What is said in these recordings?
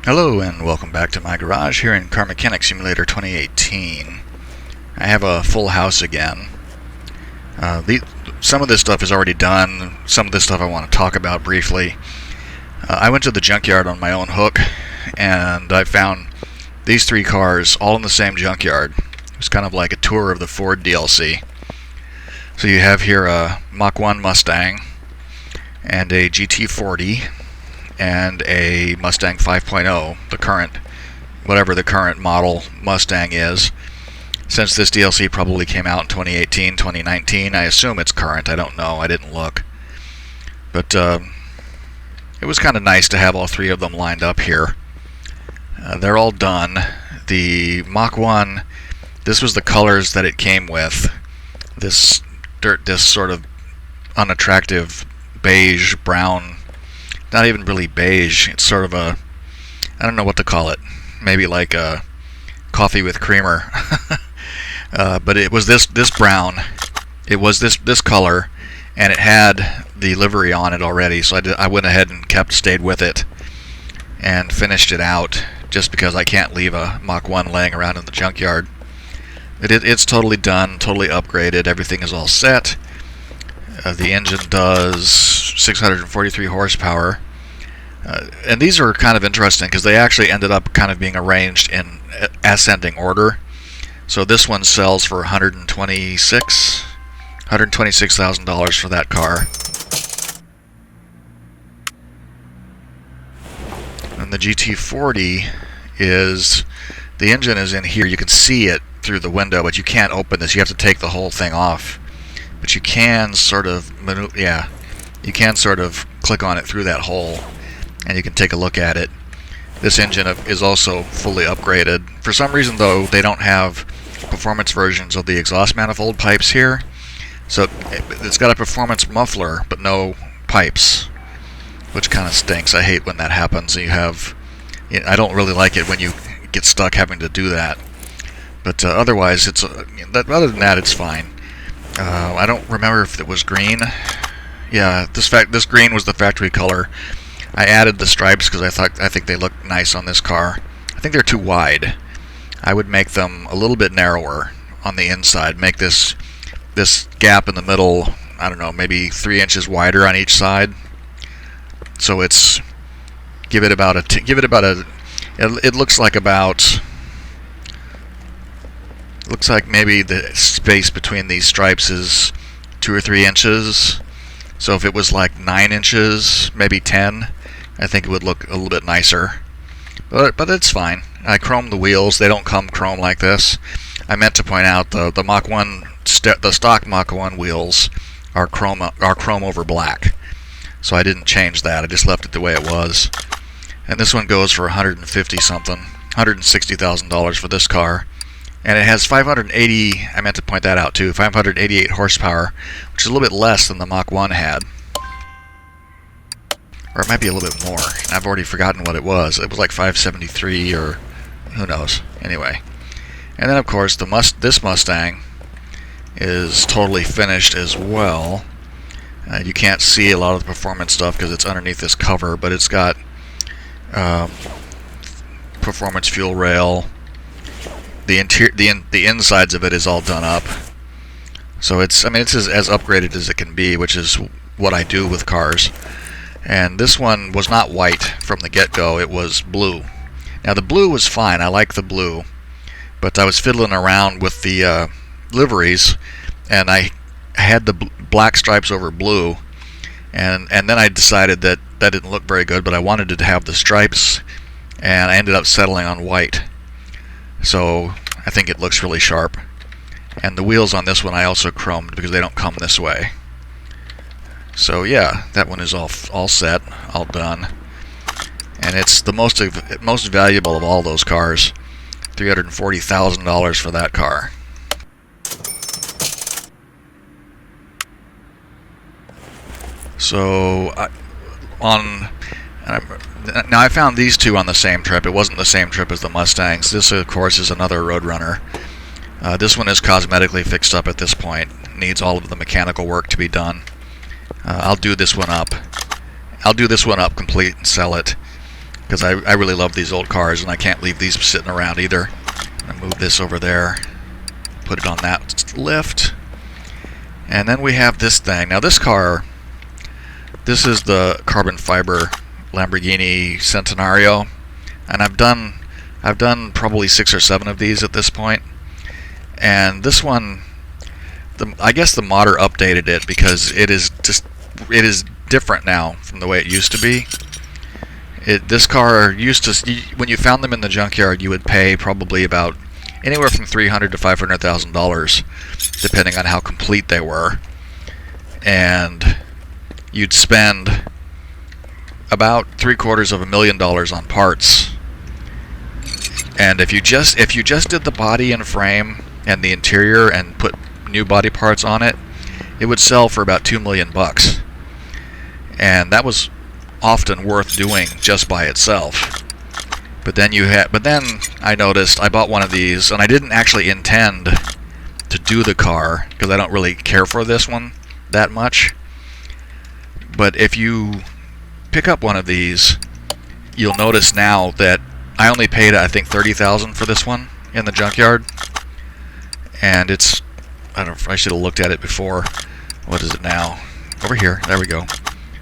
Hello and welcome back to my garage here in Car Mechanic Simulator 2018. I have a full house again. Some of this stuff is already done. Some of this stuff I want to talk about briefly. I went to the junkyard on my own hook and I found these three cars all in the same junkyard. It was kind of like a tour of the Ford DLC. So you have here a Mach 1 Mustang and a GT40 and a Mustang 5.0, the current, whatever the current model Mustang is. Since this DLC probably came out in 2018, 2019, I assume it's current. I don't know. I didn't look. But it was kind of nice to have all three of them lined up here. They're all done. The Mach 1, this was the colors that it came with. This sort of unattractive beige, brown, not even really beige, it's sort of a, I don't know what to call it, maybe like a coffee with creamer. But it was this brown, it was this color, and it had the livery on it already, so I went ahead and stayed with it and finished it out, just because I can't leave a Mach 1 laying around in the junkyard. It's totally done, totally upgraded, everything is all set. The engine does 643 horsepower. And these are kind of interesting because they actually ended up kind of being arranged in ascending order. So this one sells for $126,000 for that car. And the GT40 is, the engine is in here. You can see it through the window, but you can't open this. You have to take the whole thing off. But you can sort of you can sort of click on it through that hole, and you can take a look at it. This engine is also fully upgraded. For some reason, though, they don't have performance versions of the exhaust manifold pipes here. So it's got a performance muffler, but no pipes, which kind of stinks. I hate when that happens. I don't really like it when you get stuck having to do that. But otherwise, other than that, it's fine. I don't remember if it was green. Yeah, this green was the factory color. I added the stripes because I think they look nice on this car. I think they're too wide. I would make them a little bit narrower on the inside. Make this gap in the middle, I don't know, maybe 3 inches wider on each side. So give it about a. It looks like looks like maybe the space between these stripes is 2 or 3 inches. So if it was like 9 inches, maybe 10, I think it would look a little bit nicer. But it's fine. I chromed the wheels. They don't come chrome like this. I meant to point out the Mach 1, the stock Mach 1 wheels are chrome over black. So I didn't change that. I just left it the way it was. And this one goes for $160,000 for this car. And it has 580, I meant to point that out too, 588 horsepower, which is a little bit less than the Mach 1 had. Or it might be a little bit more. I've already forgotten what it was. It was like 573 or who knows. Anyway. And then of course this Mustang is totally finished as well. You can't see a lot of the performance stuff because it's underneath this cover, but it's got performance fuel rail. The insides of it is all done up, so it's as upgraded as it can be, which is what I do with cars. And this one was not white from the get-go; it was blue. Now the blue was fine. I like the blue, but I was fiddling around with the liveries, and I had the black stripes over blue, and then I decided that didn't look very good. But I wanted to have the stripes, and I ended up settling on white. So I think it looks really sharp. And the wheels on this one I also chromed because they don't come this way. So yeah, that one is all set, all done. And it's the most valuable of all those cars. $340,000 for that car. So now I found these two on the same trip. It wasn't the same trip as the Mustangs. This, of course, is another Roadrunner. This one is cosmetically fixed up at this point. Needs all of the mechanical work to be done. I'll do this one up. I'll do this one up complete and sell it. because I really love these old cars and I can't leave these sitting around either. I move this over there, put it on that lift, and then we have this thing. Now this car, this is the carbon fiber Lamborghini Centenario, and I've done probably 6 or 7 of these at this point. And this one, I guess the modder updated it because it is different now from the way it used to be. This car used to, when you found them in the junkyard, you would pay probably about anywhere from $300,000 to $500,000, depending on how complete they were, and you'd spend about $750,000 on parts. And if you just did the body and frame and the interior and put new body parts on it, it would sell for about $2 million, and that was often worth doing just by itself. But then I noticed I bought one of these, and I didn't actually intend to do the car because I don't really care for this one that much. But if you pick up one of these, you'll notice now that I only paid, I think, $30,000 for this one in the junkyard, and it's, I don't know, I should have looked at it before. What is it now? Over here. There we go.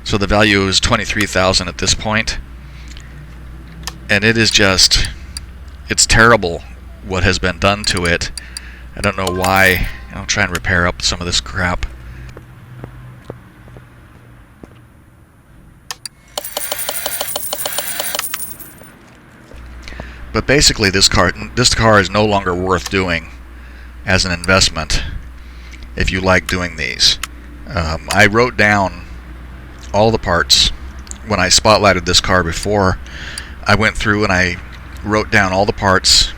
So the value is $23,000 at this point, and it is just, it's terrible what has been done to it. I don't know why. I'll try and repair up some of this crap. But basically, this car is no longer worth doing as an investment if you like doing these. I wrote down all the parts when I spotlighted this car before. I went through and I wrote down all the parts.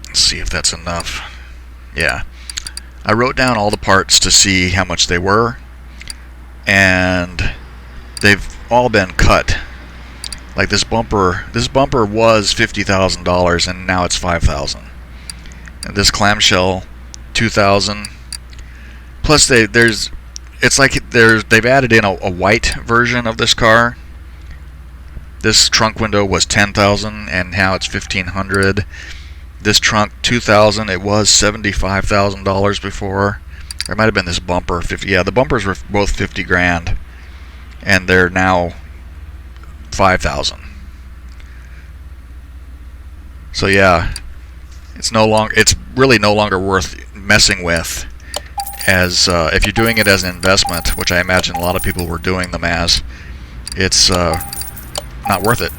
Let's see if that's enough. Yeah. I wrote down all the parts to see how much they were, and they've all been cut. Like this bumper was $50,000 and now it's $5,000. And this clamshell, $2,000. Plus they've added in a white version of this car. This trunk window was $10,000 and now it's $1,500. This trunk, $2,000. It was $75,000 before. There might have been this bumper, yeah, the bumpers were both 50 grand, and they're now $5,000. So yeah, it's really no longer worth messing with, as if you're doing it as an investment, which I imagine a lot of people were doing them as. It's not worth it.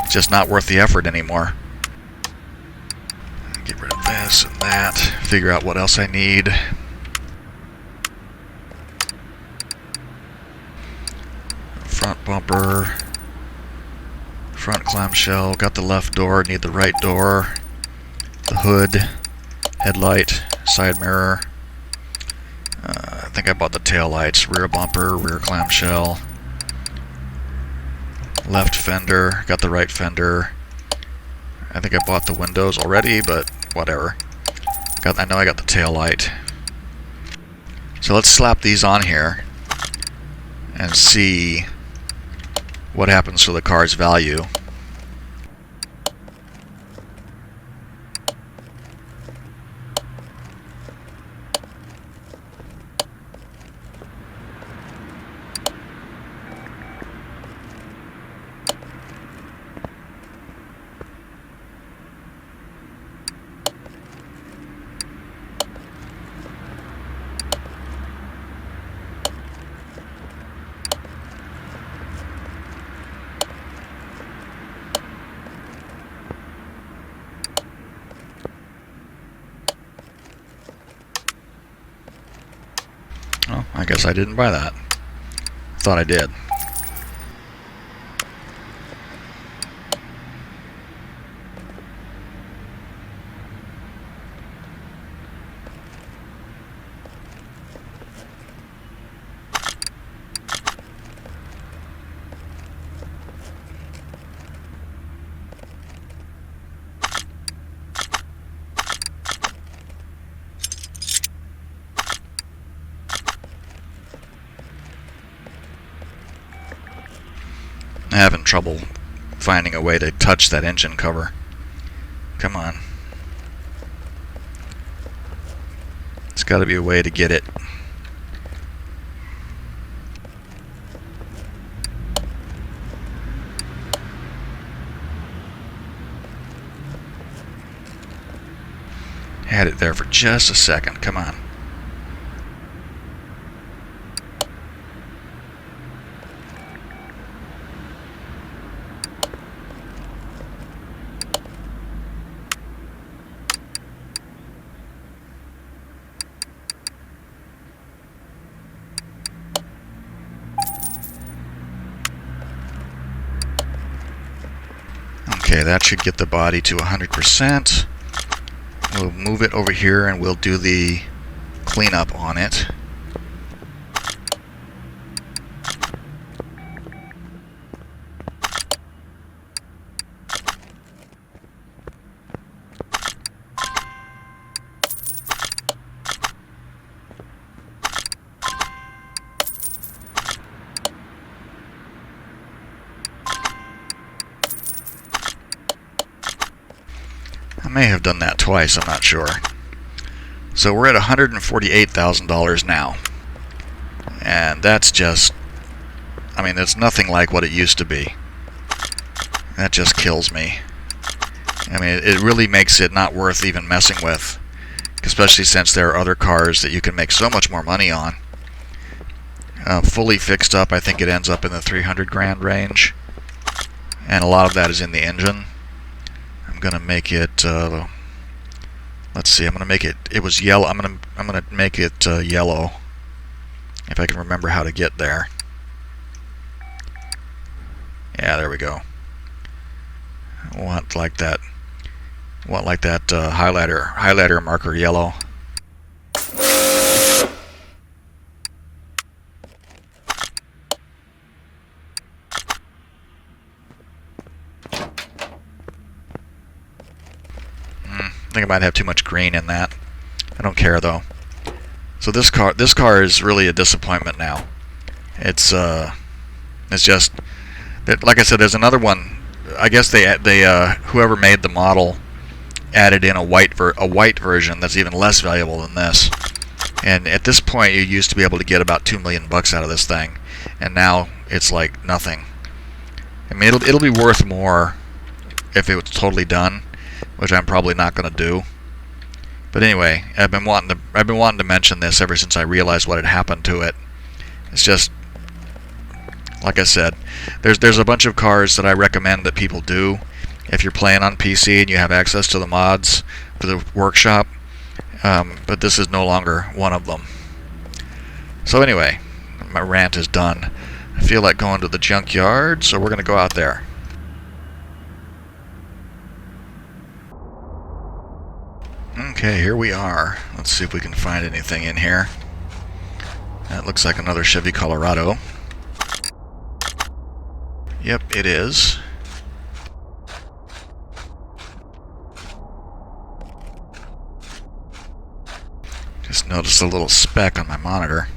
It's just not worth the effort anymore. Get rid of this and that. Figure out what else I need. Front bumper. Front clamshell. Got the left door. Need the right door. The hood. Headlight. Side mirror. I think I bought the tail lights. Rear bumper. Rear clamshell. Left fender. Got the right fender. I think I bought the windows already, but whatever. I know I got the tail light. So let's slap these on here and see what happens to the car's value. Oh, I guess I didn't buy that. Thought I did. having trouble finding a way to touch that engine cover. Come on. There's got to be a way to get it. Had it there for just a second. Come on. Okay, that should get the body to 100%. We'll move it over here and we'll do the cleanup on it. I may have done that twice, I'm not sure. So we're at $148,000 now. And that's just, I mean, it's nothing like what it used to be. That just kills me. I mean, it really makes it not worth even messing with. Especially since there are other cars that you can make so much more money on. Fully fixed up, I think it ends up in the 300 grand range. And a lot of that is in the engine. I'm gonna make it. Let's see. I'm gonna make it. It was yellow. I'm gonna make it yellow. If I can remember how to get there. Yeah, there we go. Want like that. Want like that highlighter marker yellow. I think I might have too much green in that. I don't care though. So this car is really a disappointment now. It's just that, like I said, there's another one. I guess they whoever made the model added in a white version that's even less valuable than this. And at this point, you used to be able to get about $2 million out of this thing, and now it's like nothing. I mean, it'll be worth more if it was totally done, which I'm probably not going to do. But anyway, I've been wanting to mention this ever since I realized what had happened to it. It's just, like I said, there's a bunch of cars that I recommend that people do if you're playing on PC and you have access to the mods for the workshop. But this is no longer one of them. So anyway, my rant is done. I feel like going to the junkyard, so we're going to go out there. Okay, here we are. Let's see if we can find anything in here. That looks like another Chevy Colorado. Yep, it is. Just noticed a little speck on my monitor.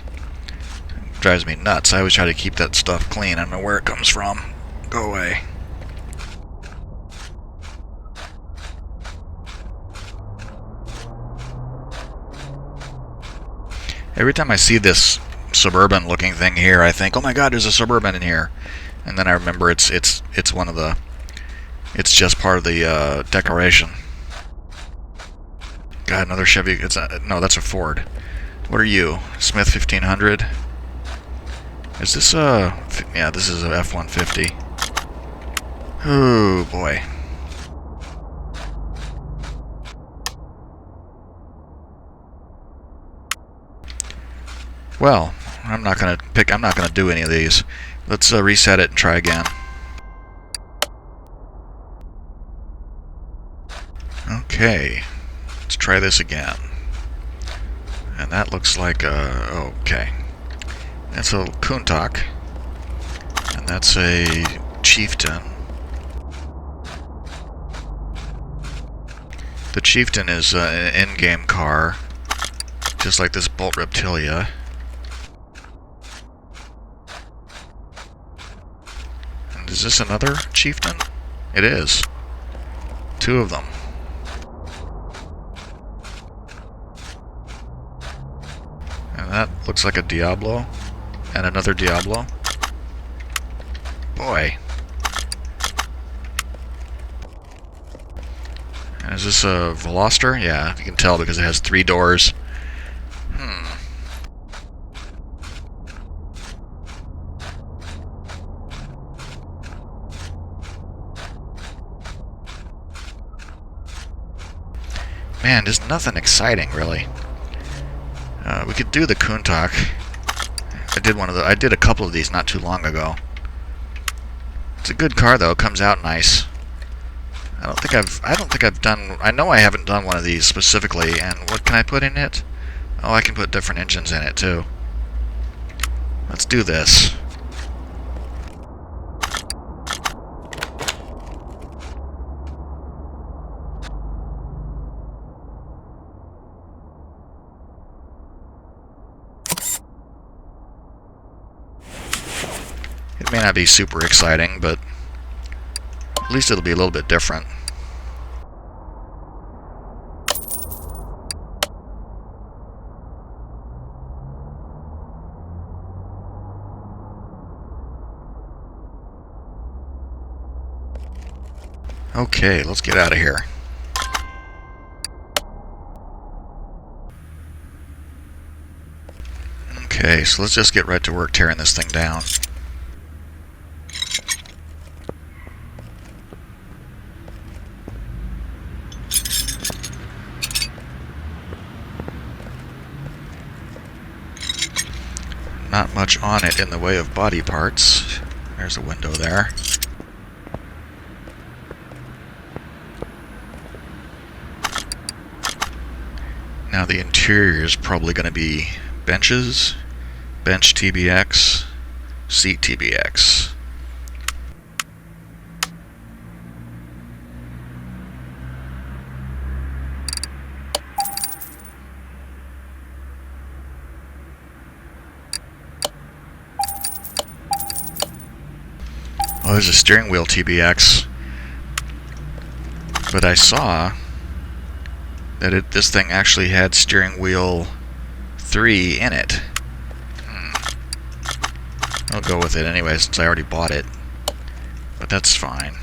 It drives me nuts. I always try to keep that stuff clean. I don't know where it comes from. Go away. Every time I see this Suburban looking thing here, I think, oh my god, there's a Suburban in here. And then I remember it's one of the, it's just part of the decoration. God, another Chevy. No, that's a Ford. What are you? Smith 1500? Is this a... Yeah, this is a F-150. Oh, boy. Well, I'm not gonna do any of these. Let's reset it and try again. Okay. Let's try this again. And that looks like a... okay. That's a Countach. And that's a Chieftain. The Chieftain is an in-game car, just like this Bolt Reptilia. And Is this another chieftain? It is. 2 of them. And that looks like a Diablo. And another Diablo. Boy. And is this a Veloster? Yeah, you can tell because it has 3 doors. Man, there's nothing exciting, really. We could do the Countach. I did a couple of these not too long ago. It's a good car, though. It comes out nice. I don't think I've done. I know I haven't done one of these specifically. And what can I put in it? Oh, I can put different engines in it too. Let's do this. It may not be super exciting, but at least it'll be a little bit different. Okay, let's get out of here. Okay, so let's just get right to work tearing this thing down. Not much on it in the way of body parts. There's a window there. Now the interior is probably going to be benches, bench TBX, seat TBX. Oh, there's a steering wheel TBX. But I saw that this thing actually had steering wheel 3 in it. I'll go with it anyway since I already bought it. But that's fine.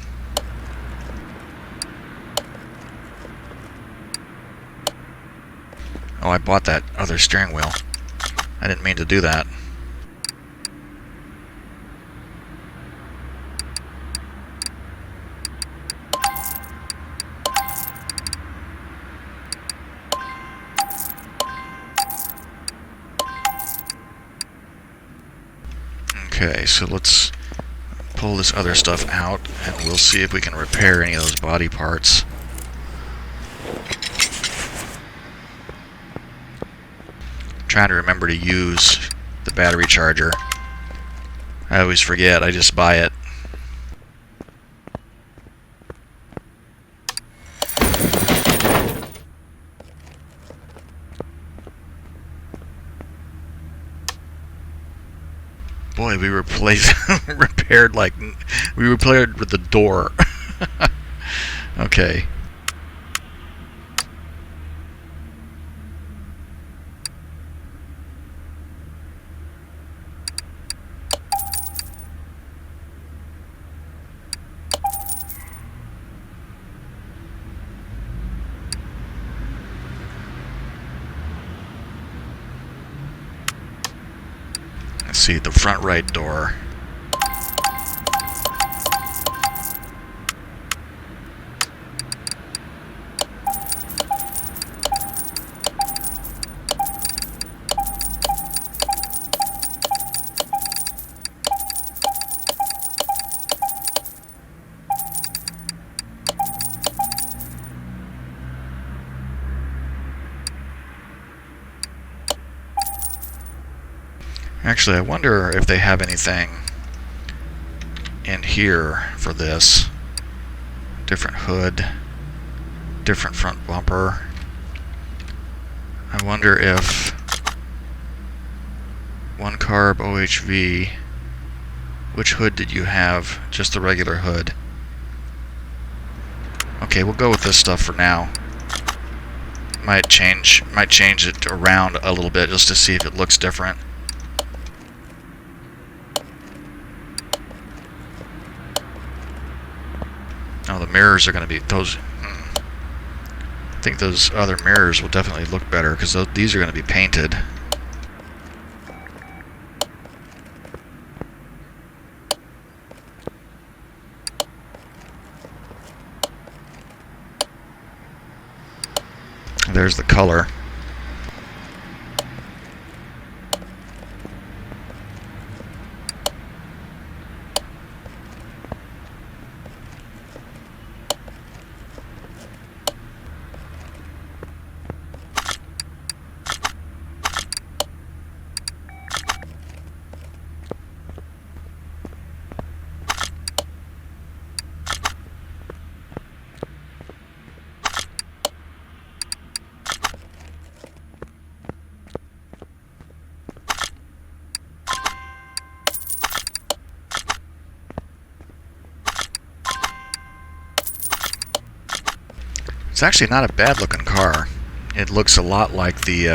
Oh, I bought that other steering wheel. I didn't mean to do that. Okay, so let's pull this other stuff out, and we'll see if we can repair any of those body parts. I'm trying to remember to use the battery charger. I always forget, I just buy it. Boy, we repaired with the door. Okay. Let's see, the front right door. Actually, I wonder if they have anything in here for this. Different hood, different front bumper. I wonder if 1 carb OHV Which hood did you have? Just the regular hood. Okay, we'll go with this stuff for now. Might change it around a little bit just to see if it looks different. Oh, the mirrors are going to be those. I think those other mirrors will definitely look better because these are going to be painted. There's the color. It's actually not a bad looking car. It looks a lot like the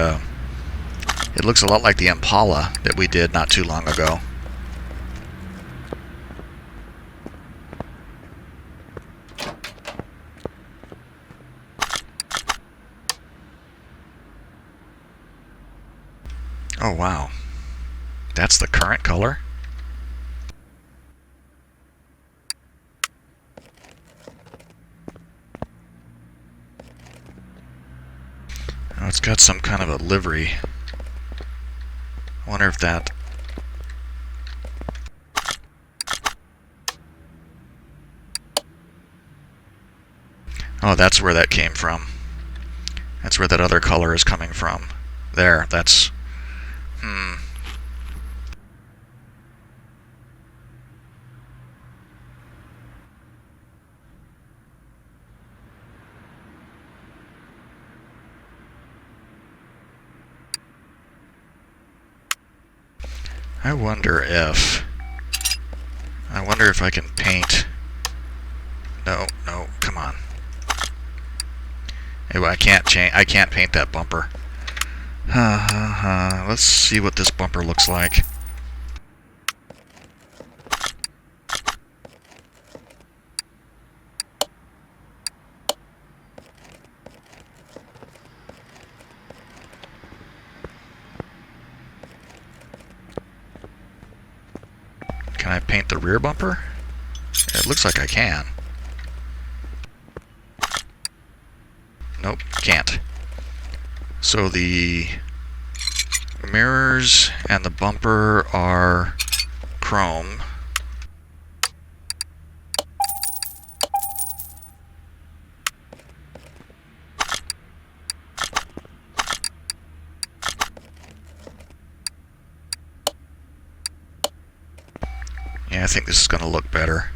Impala that we did not too long ago. Oh wow. That's the current color? Oh, it's got some kind of a livery. I wonder if that... Oh, that's where that came from. That's where that other color is coming from. There, that's... I wonder if I can paint. No, come on. Anyway, I can't paint that bumper. Let's see what this bumper looks like. Can I paint the rear bumper? It looks like I can. Nope, can't. So the mirrors and the bumper are chrome. Yeah, I think this is going to look better.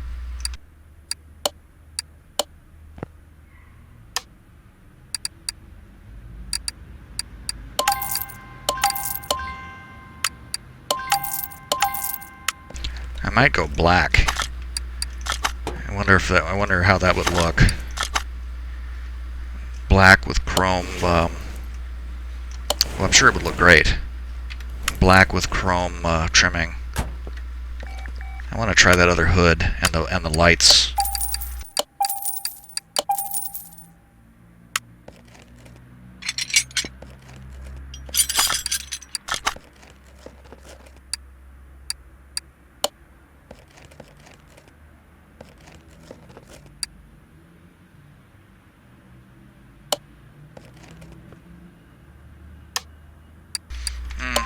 I might go black. I wonder how that would look. Black with chrome. Well, I'm sure it would look great. Black with chrome trimming. I want to try that other hood and the lights.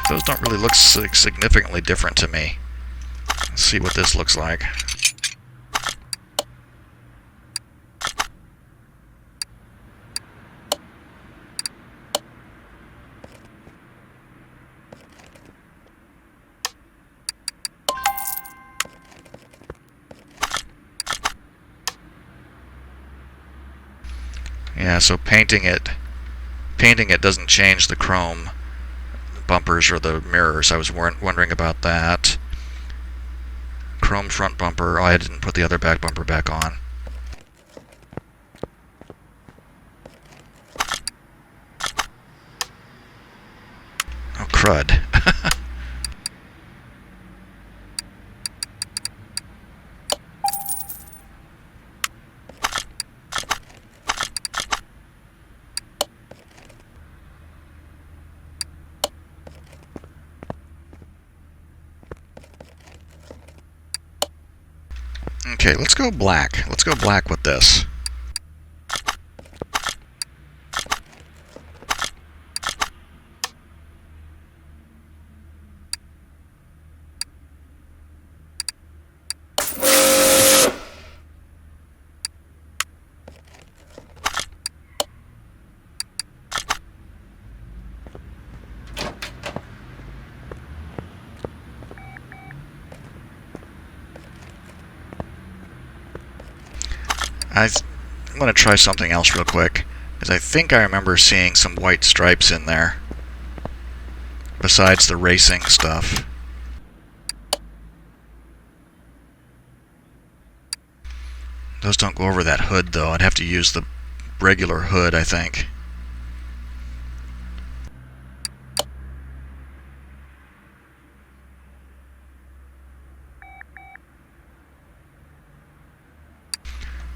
Those don't really look significantly different to me. Let's see what this looks like. Yeah, so painting it doesn't change the chrome bumpers or the mirrors. I was wondering about that. chrome front bumper. Oh, I didn't put the other back bumper back on. Oh, crud. Okay, let's go black. Let's go black with this. I'm going to try something else real quick, because I think I remember seeing some white stripes in there, besides the racing stuff. Those don't go over that hood, though. I'd have to use the regular hood, I think.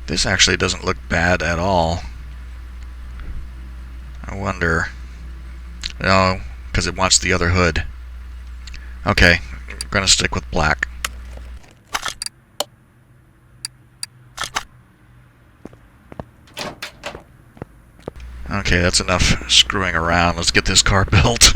This actually doesn't look bad at all. I wonder... No, because it wants the other hood. Okay, I'm going to stick with black. Okay, that's enough screwing around. Let's get this car built.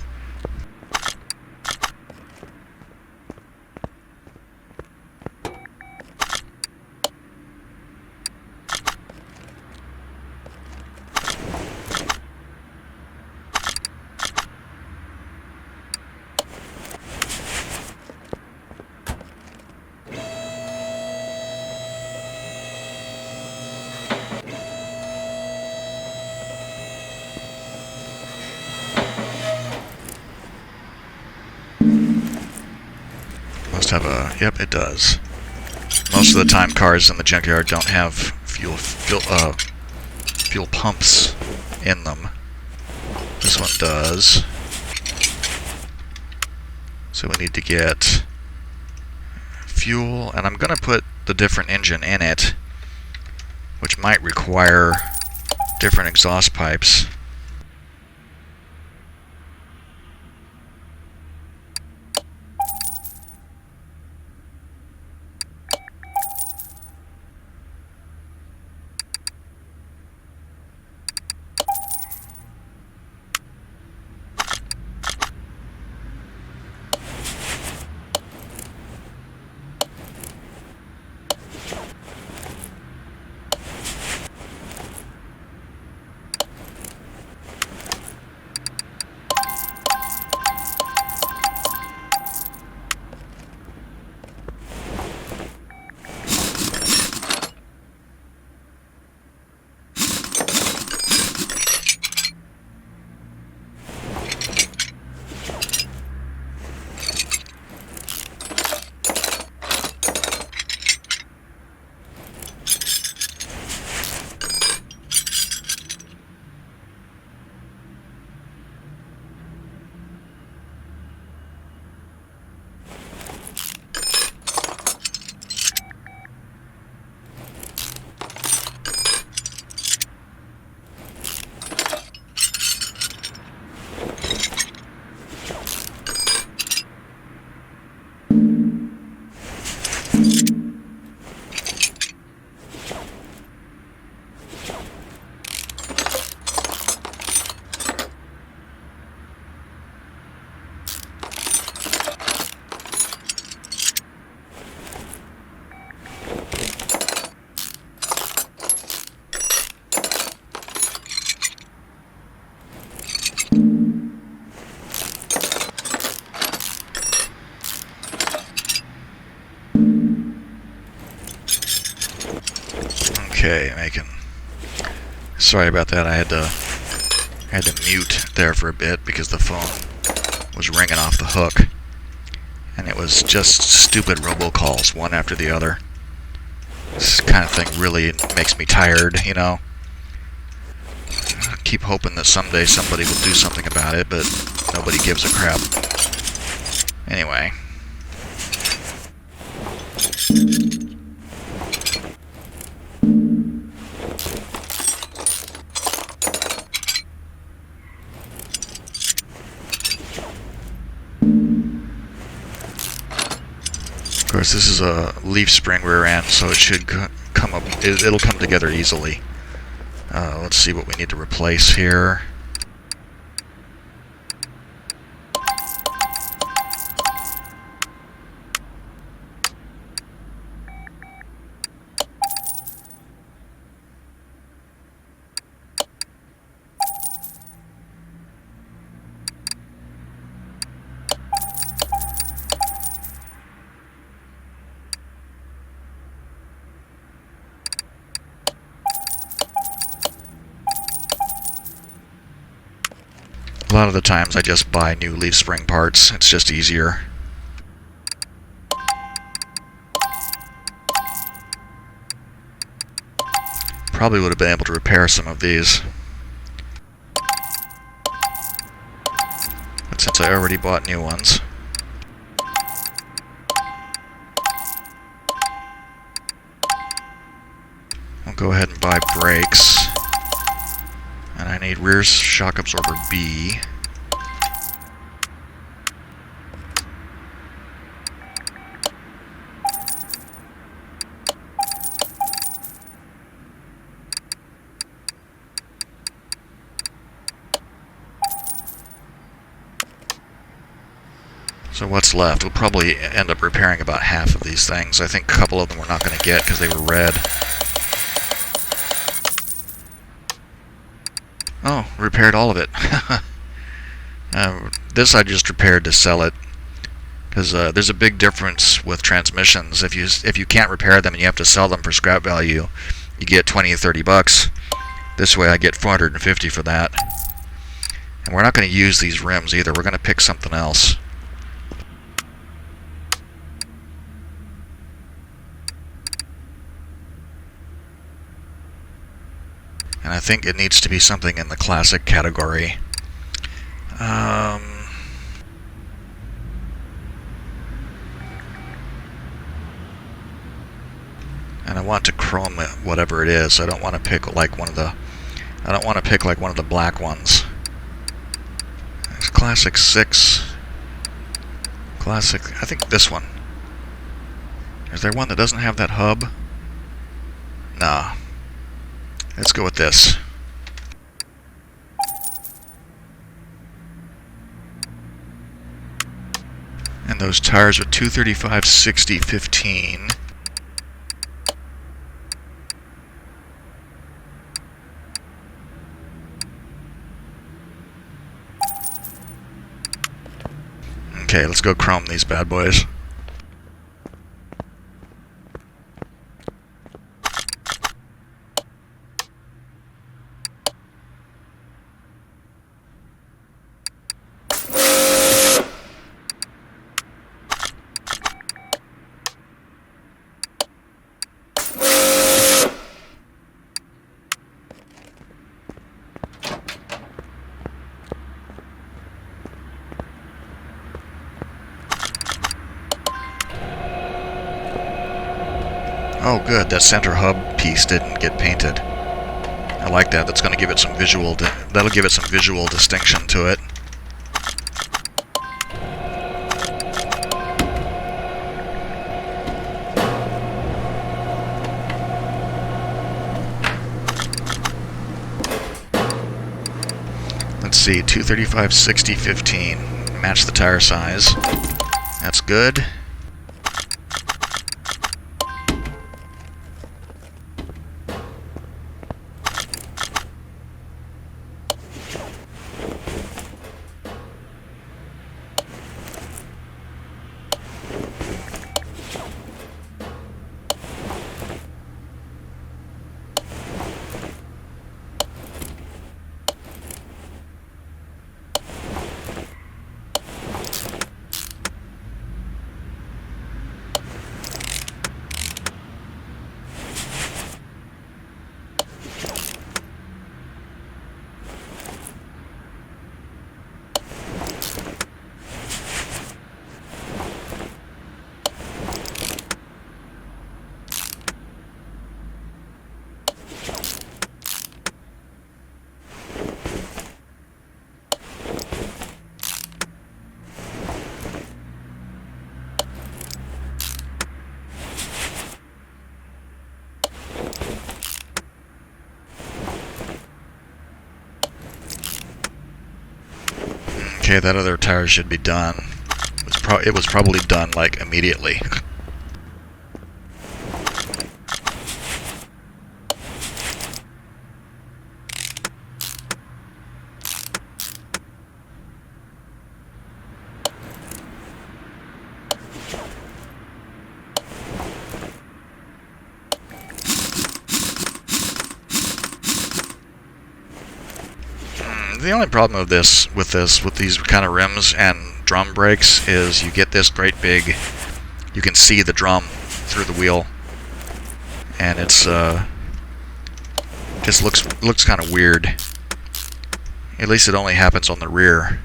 Must have a... Yep, it does. Most of the time cars in the junkyard don't have fuel pumps in them. This one does. So we need to get fuel, and I'm going to put the different engine in it, which might require different exhaust pipes. Okay, making. Sorry about that. I had to mute there for a bit because the phone was ringing off the hook, and it was just stupid robocalls, one after the other. This kind of thing really makes me tired, you know. I keep hoping that someday somebody will do something about it, but nobody gives a crap. Anyway. Of course, this is a leaf spring rear end, so it should come up. It'll come together easily. Let's see what we need to replace here. A lot of the times I just buy new leaf spring parts. It's just easier. Probably would have been able to repair some of these. But since I already bought new ones, I'll go ahead and buy brakes. And I need rear shock absorber B. So what's left? We'll probably end up repairing about half of these things. I think a couple of them we're not going to get because they were red. Oh, repaired all of it. This I just repaired to sell it, because there's a big difference with transmissions. If you can't repair them and you have to sell them for scrap value, you get 20 or 30 bucks. This way I get 450 for that. And we're not going to use these rims either. We're going to pick something else. And I think it needs to be something in the classic category. And I want to chrome it, whatever it is. I don't want to pick like one of the. I don't want to pick like one of the black ones. It's classic 6. Classic. I think this one. Is there one that doesn't have that hub? Nah. Let's go with this. And those tires with 235, 60, 15. Okay, let's go chrome these bad boys. Oh good, that center hub piece didn't get painted. I like that. That's going to give it some visual. That'll give it some visual distinction to it. Let's see, 235, 60, 15. Match the tire size. That's good. Okay, that other tire should be done. It was probably done, like, immediately. The only problem with these kind of rims and drum brakes is you get this great big, you can see the drum through the wheel, and it's just looks kind of weird. At least it only happens on the rear.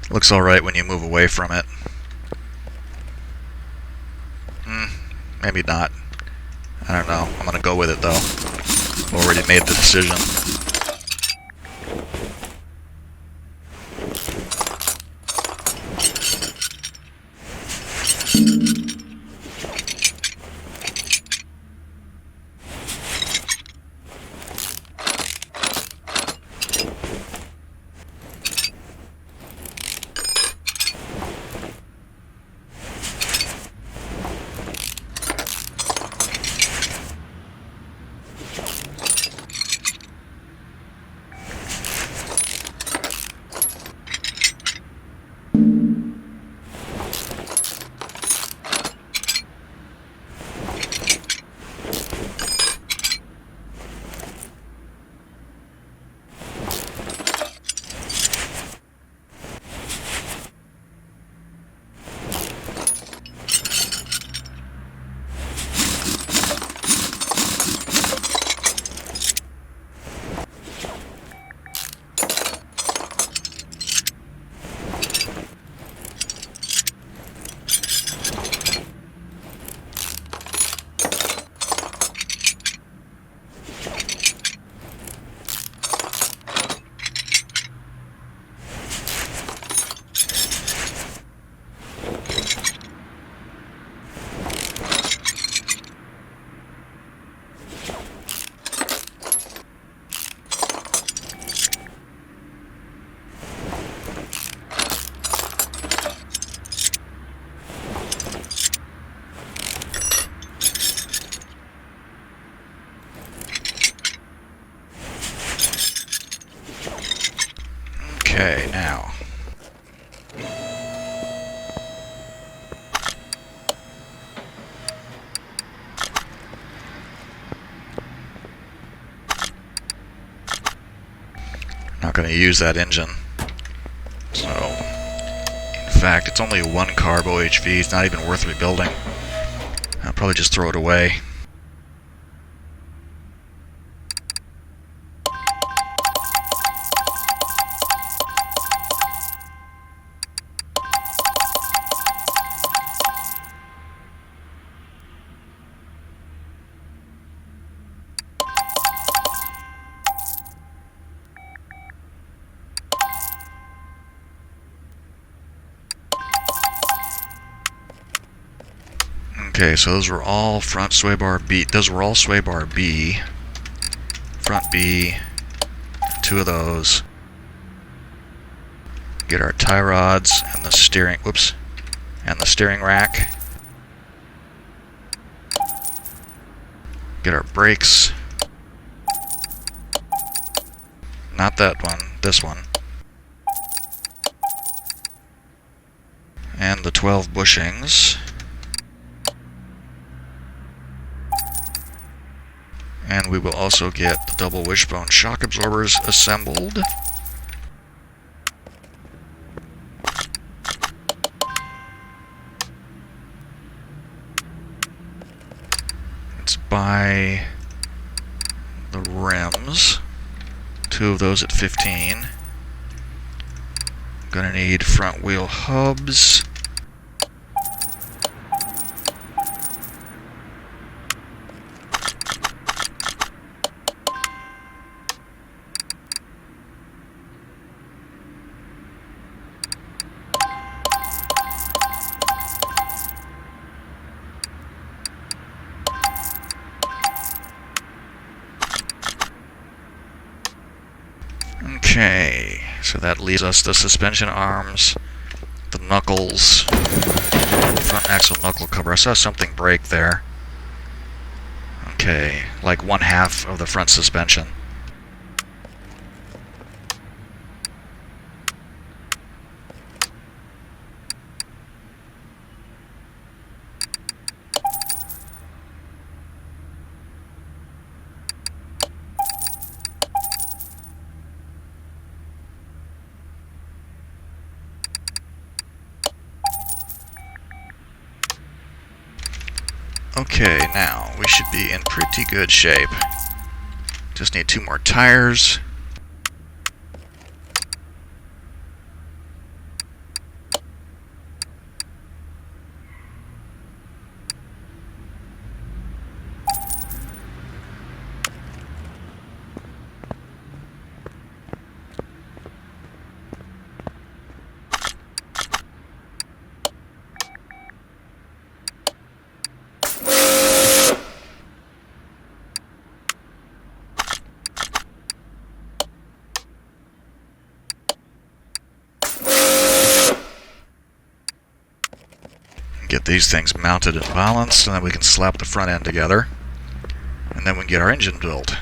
Looks alright when you move away from it. Maybe not. I don't know. I'm gonna go with it though. Already made the decision. Okay, now. Not going to use that engine. So, in fact, it's only a 1-carb OHV. It's not even worth rebuilding. I'll probably just throw it away. Okay, so those were all front sway bar B. Those were all sway bar B. Front B. 2 of those. Get our tie rods and the steering. Whoops. And the steering rack. Get our brakes. Not that one. This one. And the 12 bushings. And we will also get the double wishbone shock absorbers assembled. Let's buy the rims. 2 of those at 15. Gonna need front wheel hubs. Okay, so that leaves us the suspension arms, the knuckles, front axle knuckle cover. I saw something break there. Okay, like 1/2 of the front suspension. Okay, now we should be in pretty good shape. Just need 2 more tires. Get these things mounted and balanced, and then we can slap the front end together. And then we can get our engine built.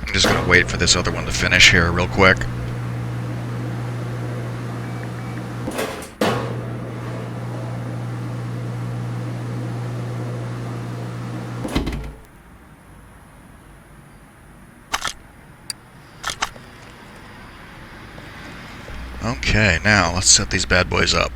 I'm just going to wait for this other one to finish here real quick. Okay, now let's set these bad boys up.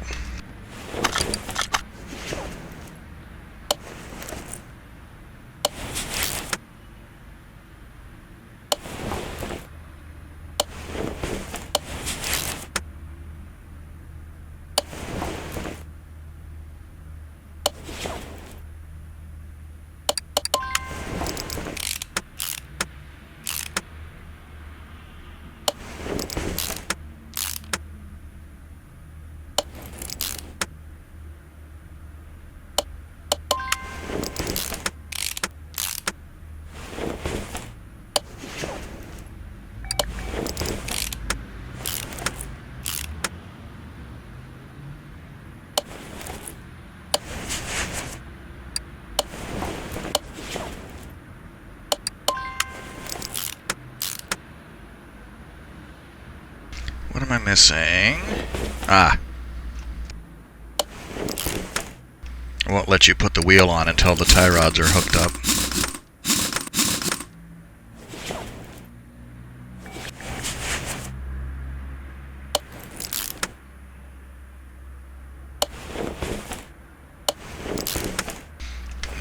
What am I missing? Ah. I won't let you put the wheel on until the tie rods are hooked up.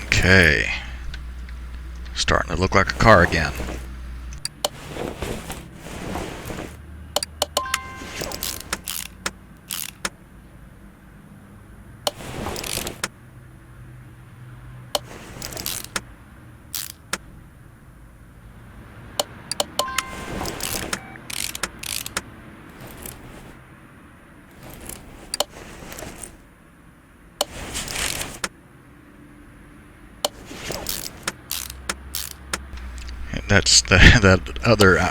Okay. Starting to look like a car again.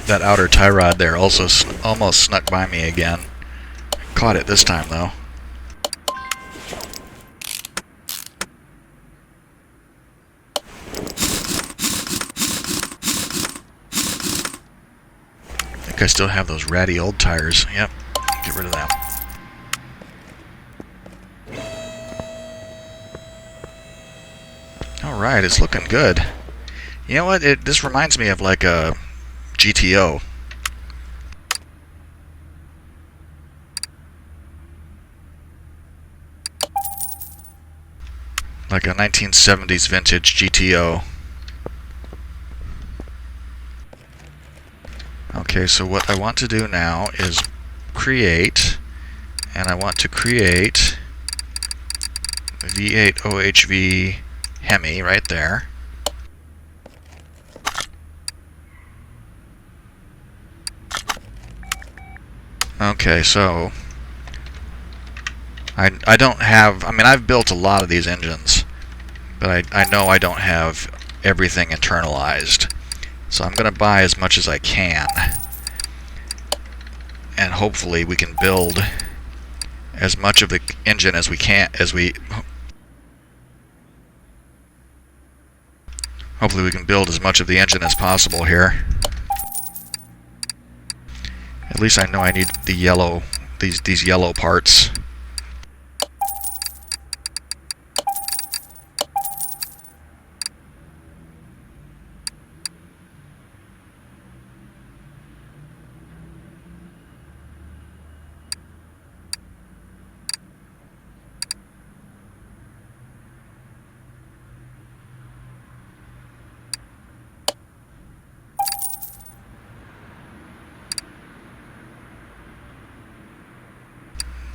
That outer tie rod there also almost snuck by me again. Caught it this time though. I think I still have those ratty old tires. Yep, get rid of them. Alright, it's looking good. You know what? This reminds me of like a GTO. like a 1970s vintage GTO. Okay, so what I want to do now is create, and I want to create V8 OHV Hemi right there. Okay, so I don't have, I mean, I've built a lot of these engines, but I know I don't have everything internalized. So I'm going to buy as much as I can, and hopefully we can build as much of the engine as we can, hopefully we can build as much of the engine as possible here. At least I know I need the yellow, these yellow parts.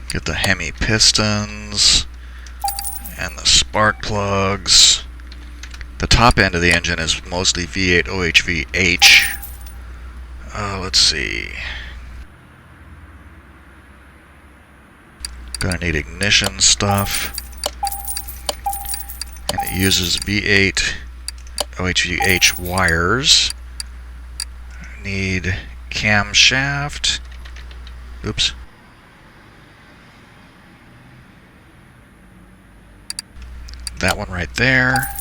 Get the Hemi pistons and the spark plugs. The top end of the engine is mostly V8 OHV-H. Let's see. Gonna need ignition stuff. And it uses V8 OHV-H wires. Need camshaft. Oops. That one right there.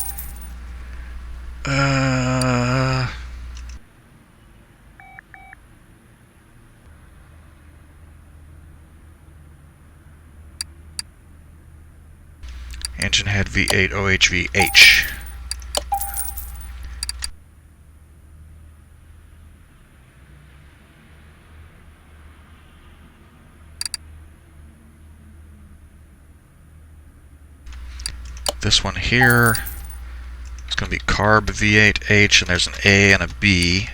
Engine head V8 OHV-H. This one here is going to be carb V8H, and there's an A and a B.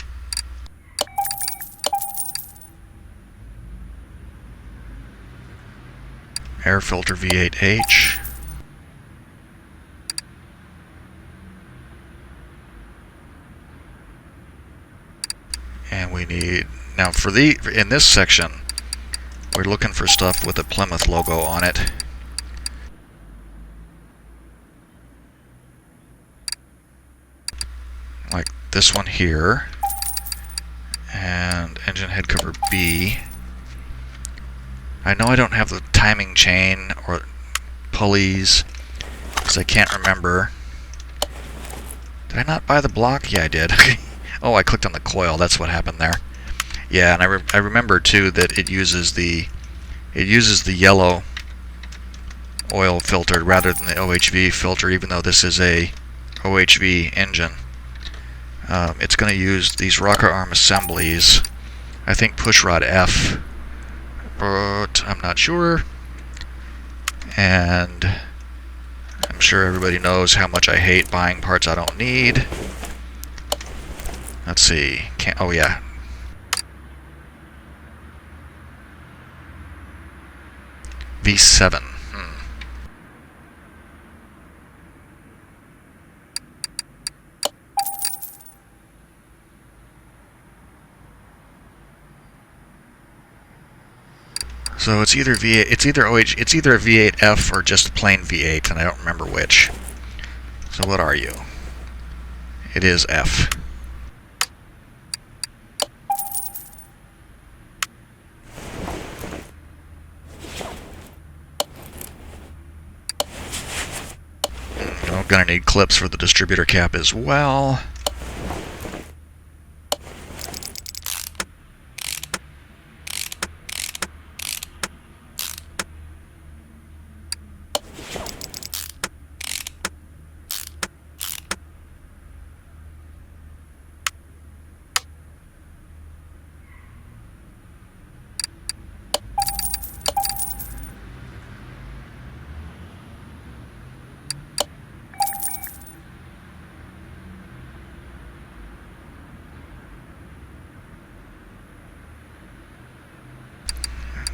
Air filter V8H. And we need, now for in this section, we're looking for stuff with a Plymouth logo on it. Like this one here, and engine head cover B. I know I don't have the timing chain or pulleys, because I can't remember. Did I not buy the block? Yeah, I did. Oh, I clicked on the coil, that's what happened there. Yeah, and I remember too that it uses the yellow oil filter rather than the OHV filter, even though this is a OHV engine. It's going to use these rocker arm assemblies. I think pushrod F, but I'm not sure. And I'm sure everybody knows how much I hate buying parts I don't need. Let's see. Oh yeah. V7. So it's either V8, it's either a V8F or just plain V8, and I don't remember which. So what are you? It is F. I'm gonna need clips for the distributor cap as well.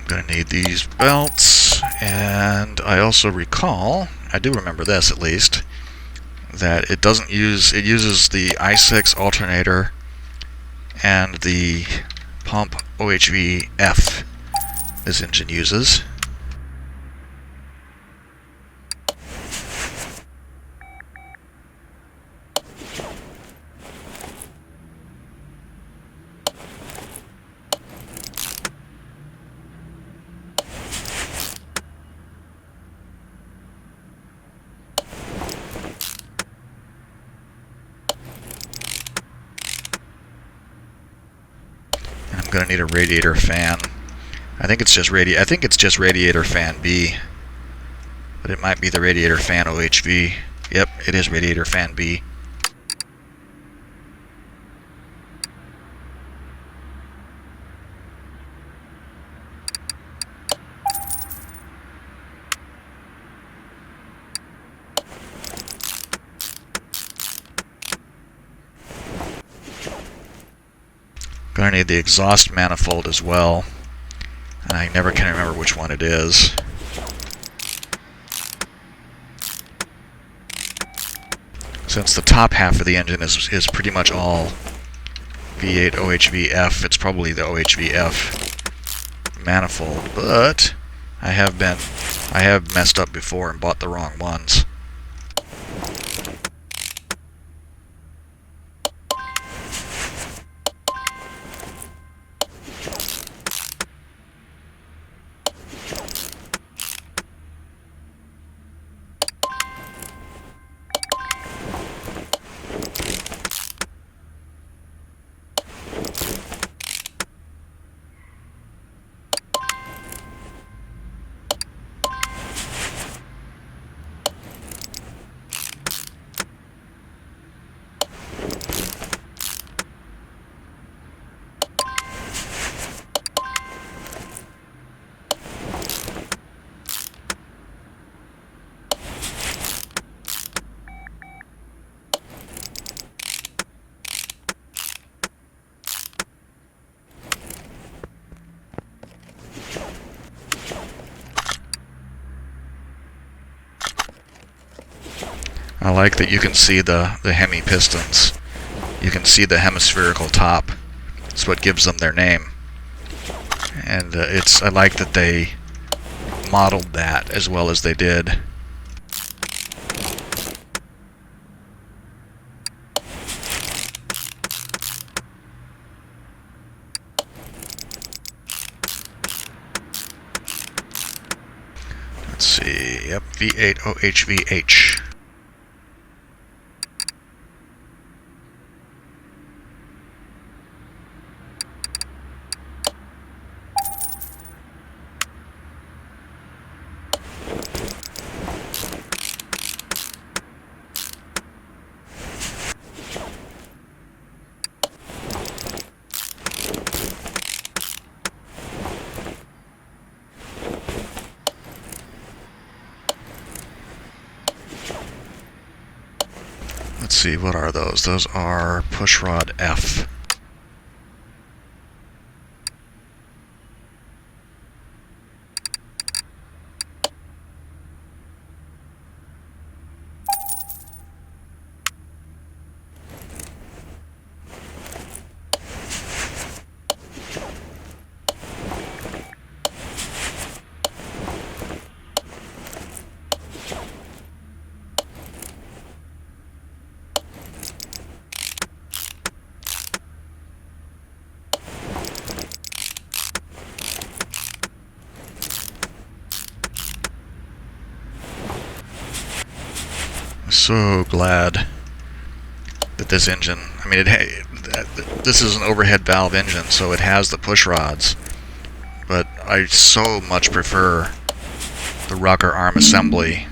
Gonna need these belts, and I also recall, I do remember this at least, that it uses the I6 alternator and the pump OHV-F this engine uses. I'm gonna need a radiator fan. I think it's just radiator fan B, but it might be the radiator fan OHV. Yep, it is radiator fan B. Gonna need the exhaust manifold as well, and I never can remember which one it is. Since the top half of the engine is pretty much all V8 OHV-F, it's probably the OHV-F manifold, but I have messed up before and bought the wrong ones. I like that you can see the hemi pistons. You can see the hemispherical top. It's what gives them their name. And I like that they modeled that as well as they did. Let's see, yep, V8 OHVH. Let's see, what are those? Those are pushrod F. So glad that this engine, I mean, this is an overhead valve engine, so it has the push rods, but I so much prefer the rocker arm assembly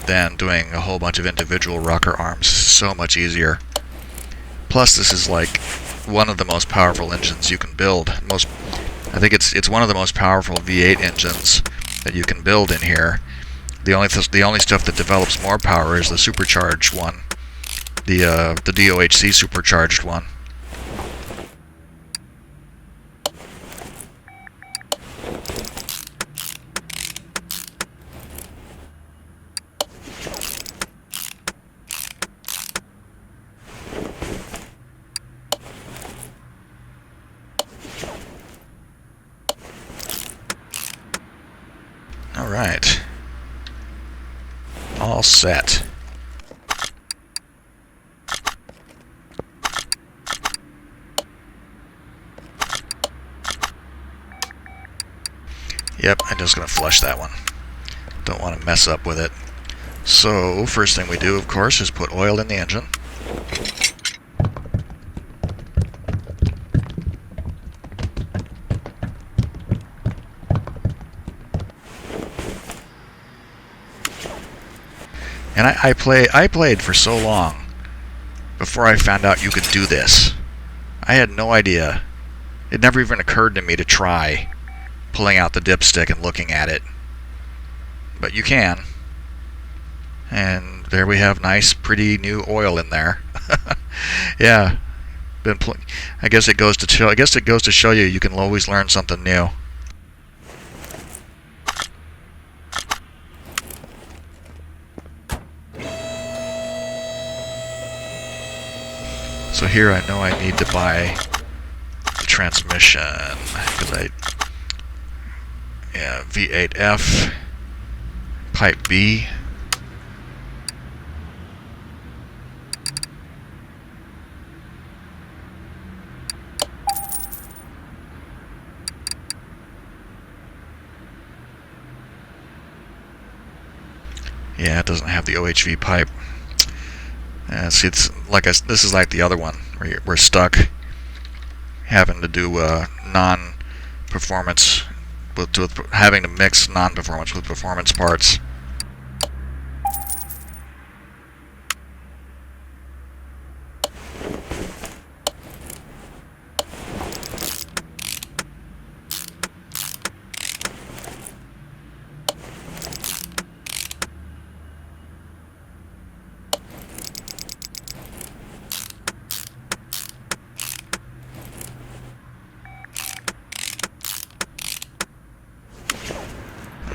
than doing a whole bunch of individual rocker arms. So much easier. Plus, this is like one of the most powerful engines you can build. I think it's one of the most powerful V8 engines that you can build in here. The only stuff that develops more power is the supercharged one, the DOHC supercharged one. Alright. All set. Yep, I'm just going to flush that one. Don't want to mess up with it. So, first thing we do, of course, is put oil in the engine. And I played for so long before I found out you could do this. I had no idea. It never even occurred to me to try pulling out the dipstick and looking at it. But you can. And there we have nice, pretty new oil in there. Yeah. I guess it goes to show you can always learn something new. So here I know I need to buy the transmission because V8F pipe B. Yeah, it doesn't have the OHV pipe. See, it's like this is like the other one where we're stuck having to do non-performance with having to mix non-performance with performance parts.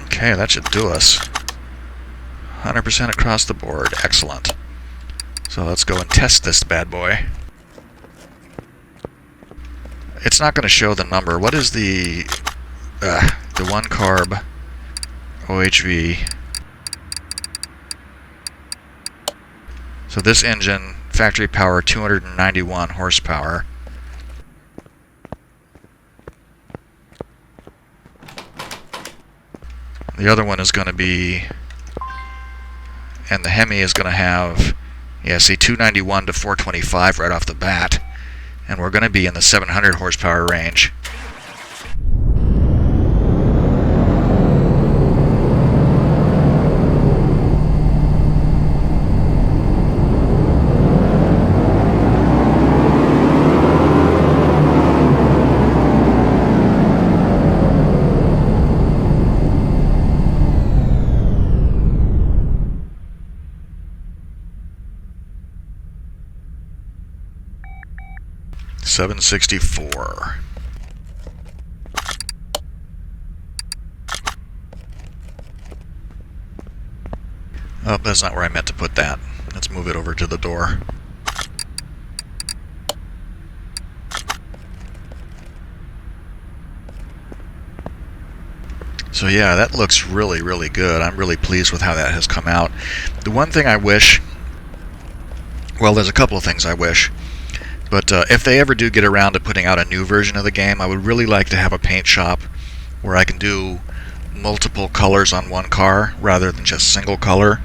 Okay, that should do us. 100% across the board. Excellent. So let's go and test this bad boy. It's not going to show the number. What is the 1 carb OHV? So this engine, factory power 291 horsepower. The other one is going to be, and the Hemi is going to have, yeah, see, 291 to 425 right off the bat. And we're going to be in the 700 horsepower range. $764. Oh, that's not where I meant to put that. Let's move it over to the door. So yeah, that looks really, really good. I'm really pleased with how that has come out. The one thing I wish, well, there's a couple of things I wish. But if they ever do get around to putting out a new version of the game, I would really like to have a paint shop where I can do multiple colors on one car rather than just single color,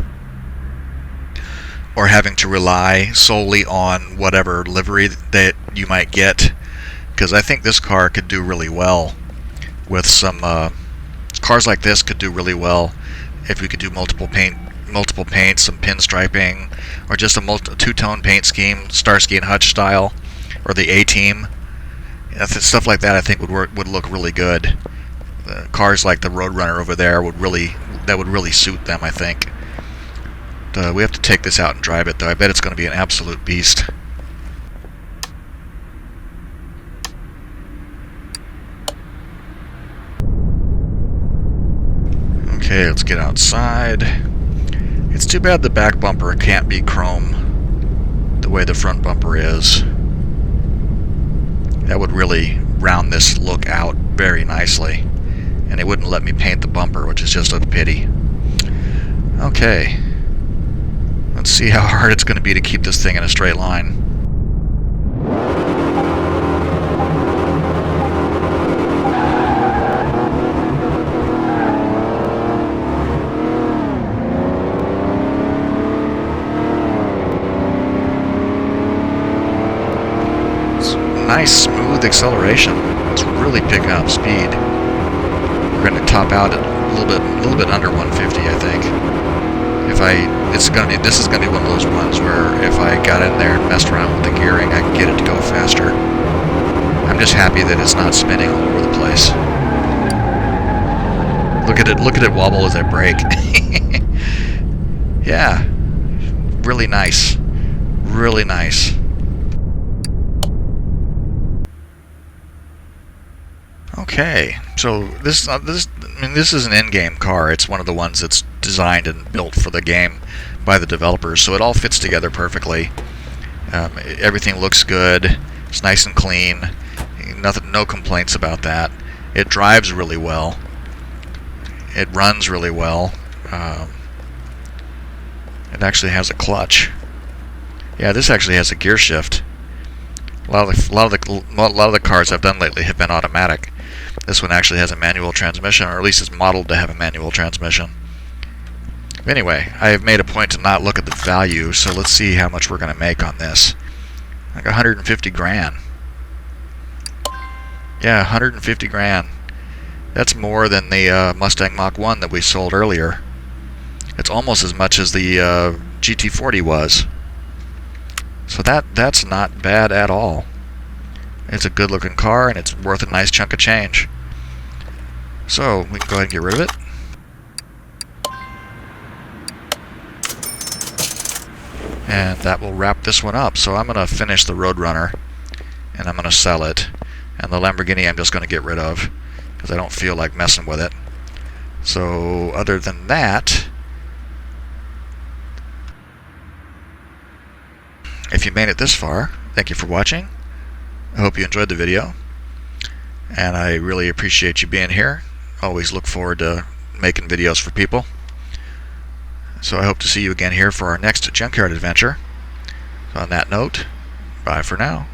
or having to rely solely on whatever livery that you might get, because I think this car could do really well with some cars like this could do really well if we could do multiple paints, some pinstriping, or just a two-tone paint scheme, Starsky and Hutch style, or the A-Team. Stuff like that I think would look really good. Cars like the Roadrunner over there would really suit them, I think. We have to take this out and drive it, though. I bet it's going to be an absolute beast. Okay, let's get outside. It's too bad the back bumper can't be chrome the way the front bumper is. That would really round this look out very nicely. and it wouldn't let me paint the bumper, which is just a pity. Okay, let's see how hard it's going to be to keep this thing in a straight line. Nice smooth acceleration. It's really picking up speed. We're going to top out at a little bit under 150, I think. This is going to be one of those ones where if I got in there and messed around with the gearing, I could get it to go faster. I'm just happy that it's not spinning all over the place. Look at it wobble as I brake. Yeah, really nice, really nice. Okay, so this is an in-game car. It's one of the ones that's designed and built for the game by the developers, so it all fits together perfectly. Everything looks good. It's nice and clean. No complaints about that. It drives really well. It runs really well. It actually has a clutch. Yeah, this actually has a gear shift. A lot of the cars I've done lately have been automatic. This one actually has a manual transmission, or at least it's modeled to have a manual transmission. Anyway, I have made a point to not look at the value, so let's see how much we're going to make on this. Like 150 grand. Yeah, 150 grand. That's more than the Mustang Mach-1 that we sold earlier. It's almost as much as the GT40 was. So that's not bad at all. It's a good looking car and it's worth a nice chunk of change. So we can go ahead and get rid of it. And that will wrap this one up. So I'm going to finish the Roadrunner and I'm going to sell it. And the Lamborghini I'm just going to get rid of because I don't feel like messing with it. So other than that, if you made it this far, thank you for watching. I hope you enjoyed the video, and I really appreciate you being here. Always look forward to making videos for people. So I hope to see you again here for our next Junkyard adventure. So on that note, bye for now.